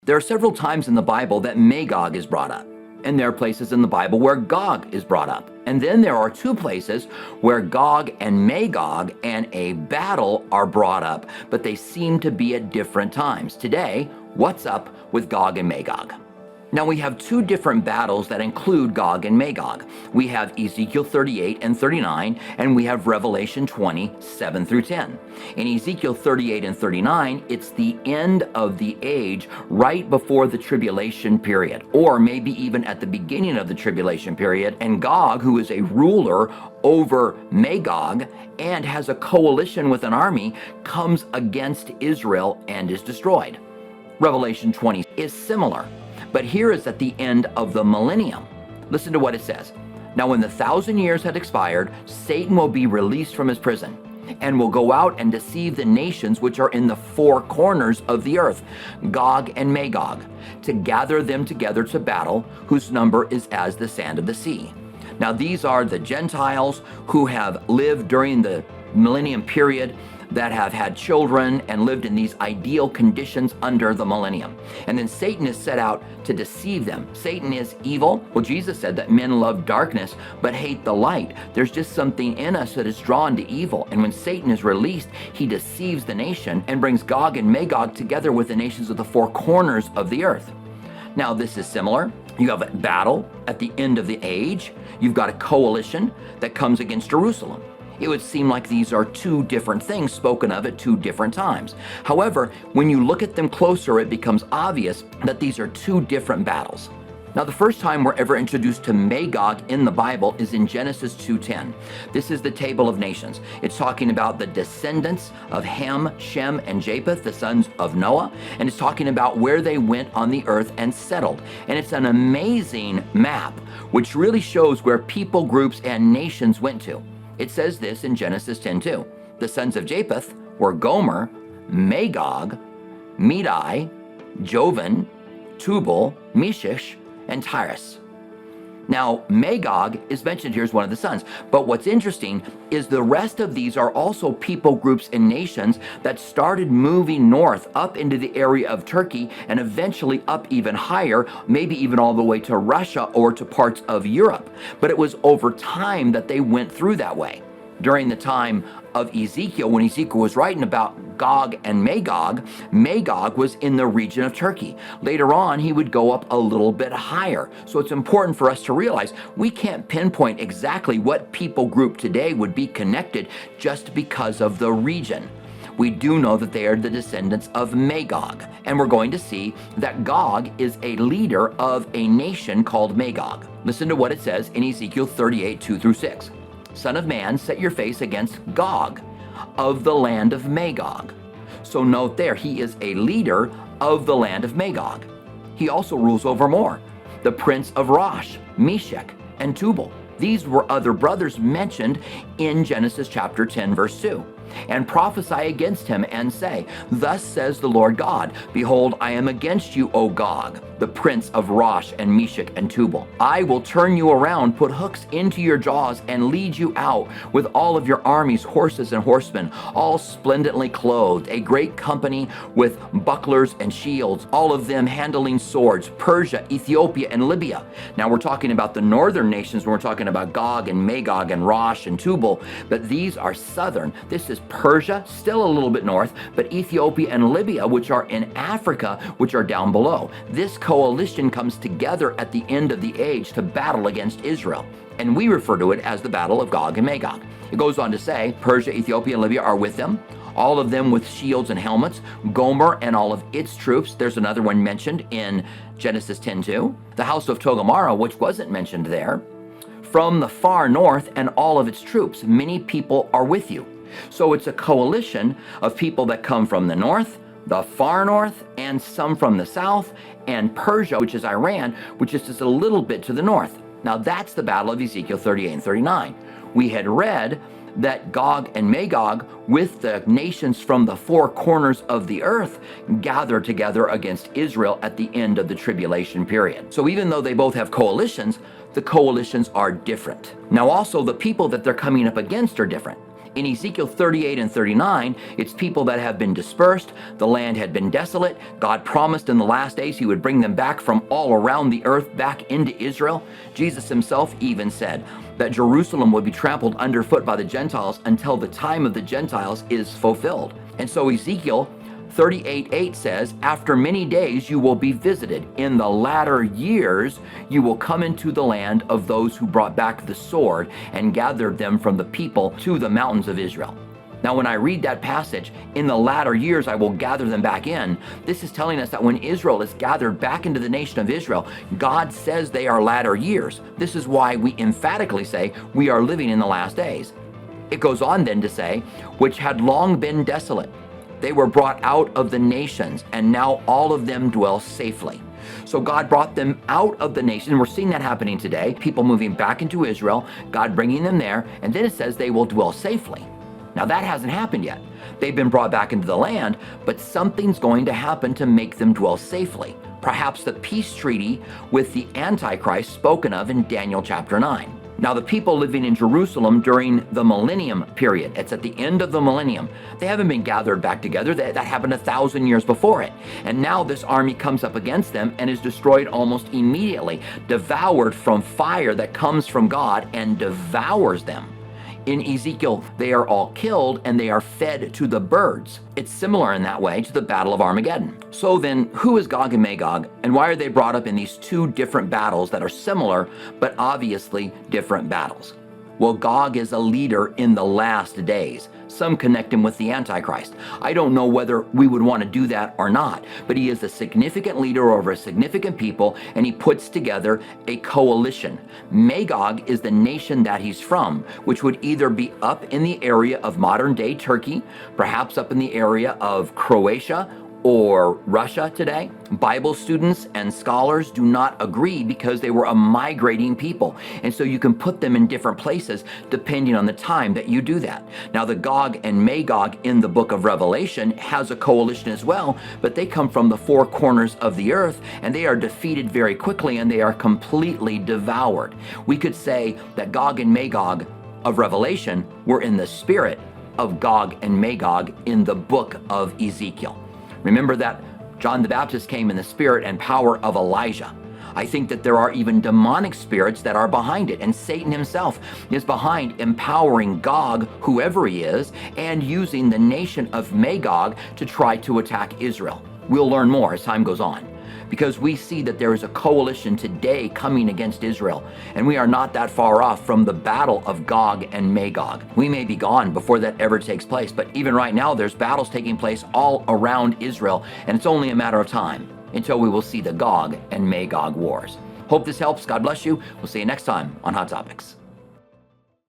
There are several times in the Bible that Magog is brought up, and there are places in the Bible where Gog is brought up. And then there are two places where Gog and Magog and a battle are brought up, but they seem to be at different times. Today, what's up with Gog and Magog? Now we have two different battles that include Gog and Magog. We have Ezekiel 38 and 39, and we have Revelation 20, 7 through 10. In Ezekiel 38 and 39, it's the end of the age right before the tribulation period, or maybe even at the beginning of the tribulation period. And Gog, who is a ruler over Magog and has a coalition with an army, comes against Israel and is destroyed. Revelation 20 is similar. But here is at the end of the millennium. Listen to what it says. Now when the 1,000 years had expired, Satan will be released from his prison and will go out and deceive the nations which are in the four corners of the earth, Gog and Magog, to gather them together to battle, whose number is as the sand of the sea. Now these are the Gentiles who have lived during the millennium period, that have had children and lived in these ideal conditions under the millennium. And then Satan is set out to deceive them. Satan is evil. Well, Jesus said that men love darkness but hate the light. There's just something in us that is drawn to evil. And when Satan is released, he deceives the nation and brings Gog and Magog together with the nations of the four corners of the earth. Now, this is similar. You have a battle at the end of the age. You've got a coalition that comes against Jerusalem. It would seem like these are two different things spoken of at two different times. However, when you look at them closer, it becomes obvious that these are two different battles. Now, the first time we're ever introduced to Magog in the Bible is in Genesis 2:10. This is the Table of Nations. It's talking about the descendants of Ham, Shem, and Japheth, the sons of Noah, and it's talking about where they went on the earth and settled. And it's an amazing map, which really shows where people groups and nations went to. It says this in Genesis 10:2. The sons of Japheth were Gomer, Magog, Medai, Jovan, Tubal, Meshish, and Tyrus. Now, Magog is mentioned here as one of the sons, but what's interesting is the rest of these are also people groups and nations that started moving north up into the area of Turkey and eventually up even higher, maybe even all the way to Russia or to parts of Europe. But it was over time that they went through that way. During the time of Ezekiel, when Ezekiel was writing about Gog and Magog, Magog was in the region of Turkey. Later on, he would go up a little bit higher. So it's important for us to realize we can't pinpoint exactly what people group today would be connected just because of the region. We do know that they are the descendants of Magog, and we're going to see that Gog is a leader of a nation called Magog. Listen to what it says in Ezekiel 38, 2 through 6. Son of man, set your face against Gog of the land of Magog. So note there, he is a leader of the land of Magog. He also rules over more. The prince of Rosh, Meshech, and Tubal. These were other brothers mentioned in Genesis chapter 10, verse 2. And prophesy against him and say, Thus says the Lord God, Behold, I am against you, O Gog, the prince of Rosh and Meshech and Tubal. I will turn you around, put hooks into your jaws, and lead you out with all of your armies, horses and horsemen, all splendidly clothed, a great company with bucklers and shields, all of them handling swords, Persia, Ethiopia, and Libya. Now we're talking about the northern nations when we're talking about Gog and Magog and Rosh and Tubal, but these are southern. This is Persia, still a little bit north, but Ethiopia and Libya, which are in Africa, which are down below. This coalition comes together at the end of the age to battle against Israel, and we refer to it as the Battle of Gog and Magog. It goes on to say, Persia, Ethiopia, and Libya are with them, all of them with shields and helmets, Gomer and all of its troops. There's another one mentioned in Genesis 10:2. The house of Togarmah, which wasn't mentioned there, from the far north and all of its troops, many people are with you. So it's a coalition of people that come from the north, the far north, and some from the south, and Persia, which is Iran, which is just a little bit to the north. Now that's the battle of Ezekiel 38 and 39. We had read that Gog and Magog, with the nations from the four corners of the earth, gather together against Israel at the end of the tribulation period. So even though they both have coalitions, the coalitions are different. Now also the people that they're coming up against are different. In Ezekiel 38 and 39, it's people that have been dispersed. The land had been desolate. God promised in the last days he would bring them back from all around the earth back into Israel. Jesus himself even said that Jerusalem would be trampled underfoot by the Gentiles until the time of the Gentiles is fulfilled. And so Ezekiel 38:8 says, after many days you will be visited. In the latter years you will come into the land of those who brought back the sword and gathered them from the people to the mountains of Israel. Now, when I read that passage, in the latter years I will gather them back in, this is telling us that when Israel is gathered back into the nation of Israel, God says they are latter years. This is why we emphatically say we are living in the last days. It goes on then to say, which had long been desolate. They were brought out of the nations, and now all of them dwell safely. So God brought them out of the nation. We're seeing that happening today. People moving back into Israel, God bringing them there, and then it says they will dwell safely. Now that hasn't happened yet. They've been brought back into the land, but something's going to happen to make them dwell safely. Perhaps the peace treaty with the Antichrist spoken of in Daniel chapter 9. Now, the people living in Jerusalem during the Millennium period, it's at the end of the Millennium, they haven't been gathered back together. That happened 1,000 years before it. And now this army comes up against them and is destroyed almost immediately, devoured from fire that comes from God and devours them. In Ezekiel, they are all killed and they are fed to the birds. It's similar in that way to the Battle of Armageddon. So then, who is Gog and Magog, and why are they brought up in these two different battles that are similar, but obviously different battles? Well, Gog is a leader in the last days. Some connect him with the Antichrist. I don't know whether we would want to do that or not, but he is a significant leader over a significant people, and he puts together a coalition. Magog is the nation that he's from, which would either be up in the area of modern-day Turkey, perhaps up in the area of Croatia, or Russia today. Bible students and scholars do not agree because they were a migrating people. And so you can put them in different places depending on the time that you do that. Now, the Gog and Magog in the book of Revelation has a coalition as well, but they come from the four corners of the earth and they are defeated very quickly and they are completely devoured. We could say that Gog and Magog of Revelation were in the spirit of Gog and Magog in the book of Ezekiel. Remember that John the Baptist came in the spirit and power of Elijah. I think that there are even demonic spirits that are behind it, and Satan himself is behind empowering Gog, whoever he is, and using the nation of Magog to try to attack Israel. We'll learn more as time goes on, because we see that there is a coalition today coming against Israel, and we are not that far off from the battle of Gog and Magog. We may be gone before that ever takes place, but even right now there's battles taking place all around Israel, and it's only a matter of time until we will see the Gog and Magog wars. Hope this helps. God bless you. We'll see you next time on Hot Topics.